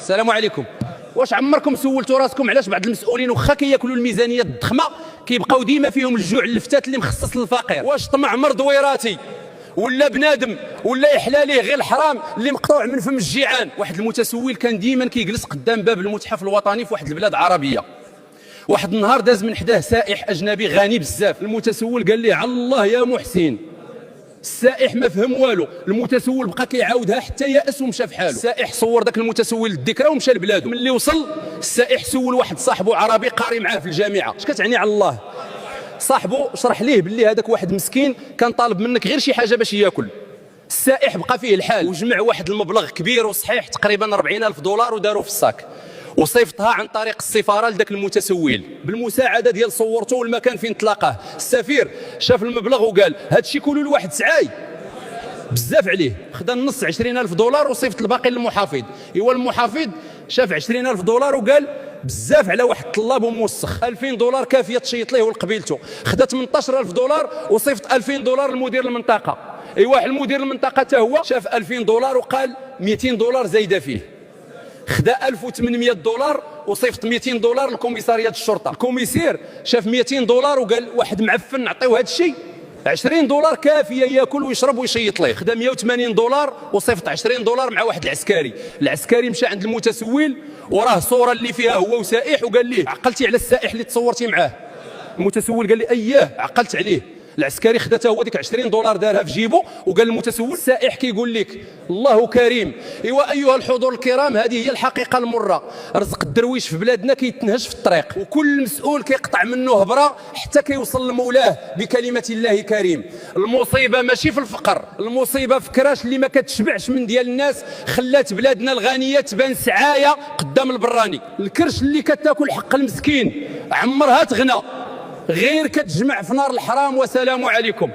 السلام عليكم. واش عمركم سولتوا راسكم علاش بعض المسؤولين واخا كياكلوا الميزانيه الضخمه كيبقاو ديما فيهم الجوع اللفتات اللي مخصص للفقير؟ واش طمع مرض وراثي ولا بنادم ولا يحلى ليه غير الحرام اللي مقطوع من فم الجيعان؟ واحد المتسول كان ديما كيجلس قدام باب المتحف الوطني في واحد البلاد عربيه. واحد النهار داز من حداه سائح اجنبي غني بزاف. المتسول قال ليه: على الله يا محسن. السائح ما فهم والو، المتسول بقى كيعاودها حتى يأس ومشى في حاله. السائح صور ذاك المتسول الذكرى ومشى لبلادو. ملي وصل السائح سول واحد صاحبه عربي قاري معاه في الجامعه: اش كتعني على الله؟ صاحبه شرح ليه باللي هذاك واحد مسكين كان طالب منك غير شي حاجه باش ياكل. السائح بقى فيه الحال وجمع واحد المبلغ كبير وصحيح تقريبا 40,000 دولار وداروا في الصاك وصيفطها عن طريق السفاره لذاك المتسول بالمساعده ديال صورته والمكان فين تلاقاه. السفير شاف المبلغ وقال: هادشي كله لواحد سعاي بزاف عليه. خدا النص 20,000 دولار وصيفط الباقي للمحافظ. ايوا المحافظ شاف 20,000 دولار وقال: بزاف على واحد طلاب وموسخ، 2000 دولار كافيه تشيط ليه ولقبيلته. خدا 18,000 دولار وصيفط 2000 دولار لمدير المنطقه. ايوا المدير المنطقه حتى هو شاف 2000 دولار وقال 200 دولار زايده فيه. خدا 1800 دولار وصيفط 200 دولار لكوميساريات الشرطه. الكوميسير شاف 200 دولار وقال: واحد معفن نعطيوه هذا الشيء، 20 دولار كافيه ياكل ويشرب ويشيط ليه. خدا 180 دولار وصيفط 20 دولار مع واحد العسكري. العسكري مشى عند المتسول وراه صوره اللي فيها هو وسائح وقال ليه: عقلتي على السائح اللي تصورتي معاه؟ المتسول قال لي: اياه عقلت عليه. العسكري خدا حتى هو ديك 20 دولار دارها في جيبه وقال للمتسول: السائح كيقول لك الله كريم. ايوا ايها الحضور الكرام، هذه هي الحقيقه المره. رزق الدرويش في بلادنا كيتنهش في الطريق وكل مسؤول كيقطع منه هبره حتى كيوصل لمولاه بكلمه الله كريم. المصيبه ماشي في الفقر، المصيبه في كراش اللي ما كتشبعش من ديال الناس خلات بلادنا الغنيه تبان سعايه قدام البراني. الكرش اللي كتاكل حق المسكين عمرها تغنى، غير كتجمع في نار الحرام. وسلام عليكم.